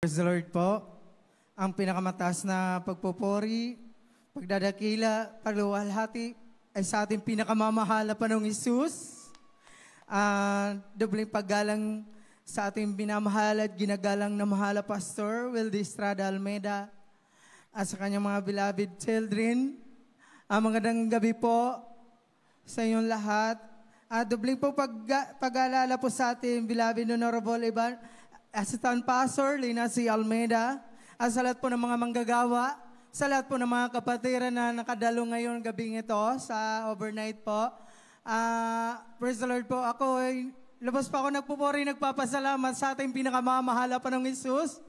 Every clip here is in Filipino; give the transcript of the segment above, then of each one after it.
Praise the Lord po. Ang pinakamataas na pagpupuri, pagdadakila, pagluwalhati ay sa ating pinakamamahala Panginoong Hesus. Dobling paggalang sa ating binamahal at ginagalang na mahala Pastor Wildy Estrada Almeida at sa kanyang mga beloved children. Magandang gabi po sa inyong lahat. Dobling po pag-alala po sa ating beloved Honorable Assistant Pastor Lina C. Almeida, at sa lahat po ng mga manggagawa, sa lahat po ng mga kapatiran na nakadalo ngayon gabing ito sa overnight po. Praise the Lord po. Ako ay lubos pa ako nagpupuri, nagpapasalamat sa ating pinakamamahala Panginoong Hesus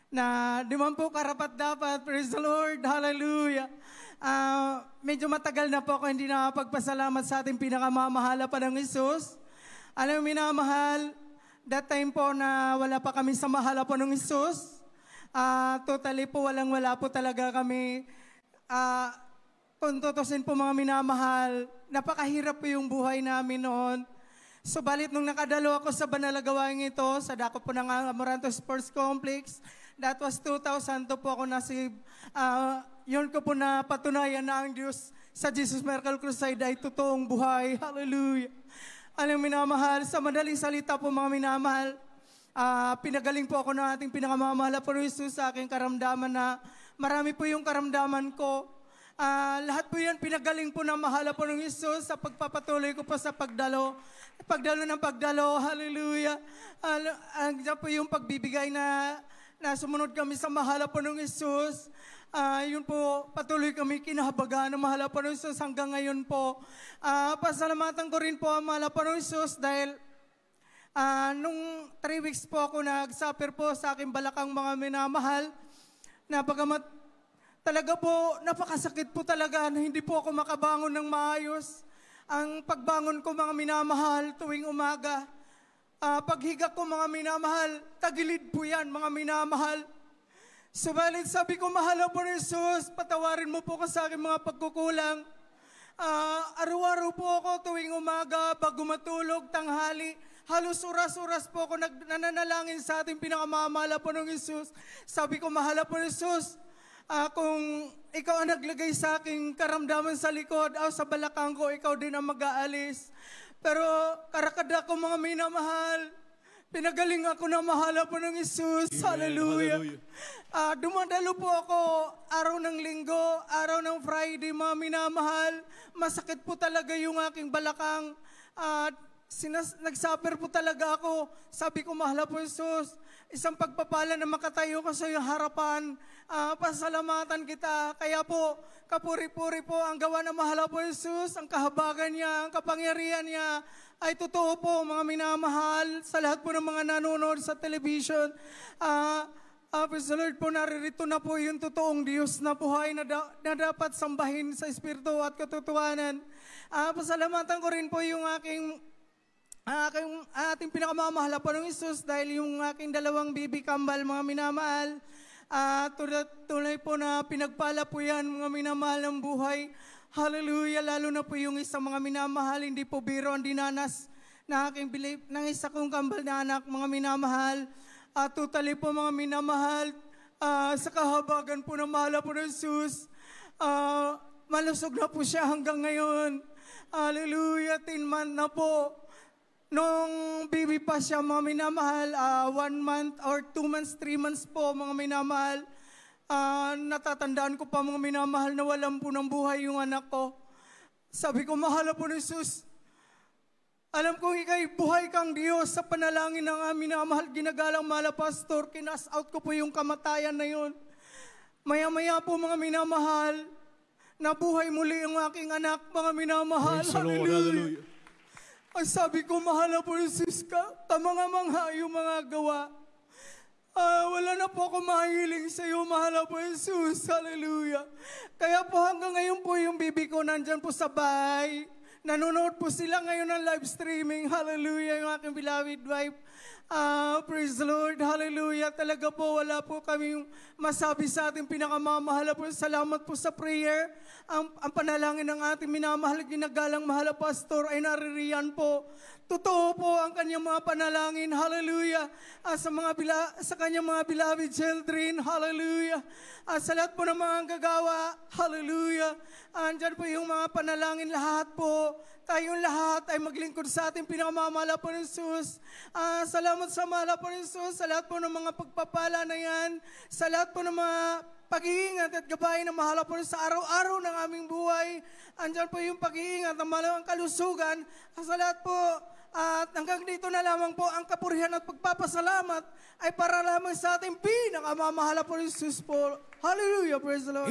na di man po karapat dapat. Praise the Lord. Hallelujah. Medyo matagal na po ako hindi nakapagpasalamat sa ating pinakamamahala Panginoong Hesus. Alam mo, minamahal, that time po na wala pa kami sa mahala po ng Hesus, totally po wala po talaga kami. Kung tutusin po mga minamahal, napakahirap po yung buhay namin noon. Subalit nung nakadalo ako sa banalagawaing ito, sa dako po ng Amoranto Sports Complex, that was 2002 po ako nasib. Yun ko po na patunayan na ang Diyos sa Jesus Miracle Crusade ay totoong buhay. Hallelujah. Alam minamahal, sa madaling salita po mga minamahal, pinagaling po ako ng ating pinakamamahal po Hesus sa aking karamdaman na marami po yung karamdaman ko. Lahat po yan pinagaling po ng mahala po ng Hesus sa pagpapatuloy ko po sa pagdalo ng pagdalo. Hallelujah. Diyan po yung pagbibigay na sumunod kami sa mahala po ng Hesus. Yun po, patuloy kami kinahabagaan ng mahala po ng Hesus hanggang ngayon po. Pasalamatan ko rin po ang mahala po ng Hesus dahil nung 3 weeks po ako nag-suffer po sa aking balakang mga minamahal, talaga po, napakasakit po talaga na hindi po ako makabangon ng maayos. Ang pagbangon ko mga minamahal tuwing umaga, paghiga ko mga minamahal, tagilid po yan mga minamahal. Subalit sabi ko, mahala po ng Hesus, patawarin mo po ko sa aking mga pagkukulang. Araw-araw po ako tuwing umaga, bago matulog, tanghali, halos oras-oras po ako nananalangin sa ating pinakamamahala po ng Hesus. Sabi ko, mahala po ng Hesus, kung ikaw ang naglagay sa aking karamdaman sa likod, sa balakang ko, ikaw din ang mag-aalis. Pero karakada ko mga minamahal, pinagaling ako na mahala po ng Hesus. Hallelujah. Dumadalo po ako araw ng linggo, araw ng Friday, mga minamahal. Masakit po talaga yung aking balakang. Nagsuffer po talaga ako. Sabi ko, mahala po Hesus, isang pagpapala na makatayo ka sa iyong harapan. Pasalamatan kita. Kaya po, kapuri-puri po ang gawa ng mahala po Hesus, ang kahabagan niya, ang kapangyarihan niya, ay totoo po mga minamahal sa lahat po ng mga nanonood sa television. Praise the Lord po, naririto na po yung totoong Diyos na buhay na dapat sambahin sa Espiritu at katotohanan. Pasalamatan ko rin po yung ating pinakamamahal po ng Hesus dahil yung aking dalawang baby kambal mga minamahal, tunay po na pinagpala po yan mga minamahal ng buhay. Hallelujah, lalo na po yung isang mga minamahal, hindi po biro ang dinanas na aking bilip ng isa kong kambal na anak mga minamahal. Totally po mga minamahal, sa kahabagan po ng mahala po ng Hesus, malusog na po siya hanggang ngayon. Hallelujah, 10 months na po. Nung baby pa siya mga minamahal, 1 month or 2 months, 3 months po mga minamahal, natatandaan ko pa mga minamahal na walang po ng buhay yung anak ko. Sabi ko, mahala po ng Hesus, alam kong ikay buhay kang Diyos sa panalangin ng aming minamahal, ginagalang mahal Pastor, kinas out ko po yung kamatayan na yun. Maya-maya po mga minamahal, nabuhay muli yung aking anak, mga minamahal. Hallelujah. Ang sabi ko, mahala po ng Hesus ka, kamanga-mangha yung mga gawa. Wala na po ako mahiling sa iyo, mahala po Hesus. Hallelujah. Kaya po hanggang ngayon po yung bibi ko nandyan po sa bahay. Nanonood po sila ngayon ng live streaming. Hallelujah, yung aking beloved wife. Praise the Lord. Hallelujah. Talaga po, wala po kami masabi sa ating pinakamamahal po. Salamat po sa prayer. Ang panalangin ng ating minamahal, ginagalang mahal na pastor ay naririyan po. Totoo po ang kanyang mga panalangin. Hallelujah. Sa kanyang mga beloved children. Hallelujah. Sa lahat po ng mga gagawa. Hallelujah. Andyan po yung mga panalangin lahat po. Tayong lahat ay maglingkod sa ating pinakamamahal po ng Jesus. Salamat sa mahal po ng Jesus. Sa lahat po ng mga pagpapala na yan. Sa lahat po ng mga pag-iingat at gabayan ng mahal po sa araw-araw ng aming buhay. Andyan po yung pag-iingat ng malamang kalusugan. Sa lahat po, at hanggang dito na lamang po ang kapurihan at pagpapasalamat ay para lamang sa ating pinakamamahal po ng Jesus po. Hallelujah, praise the Lord.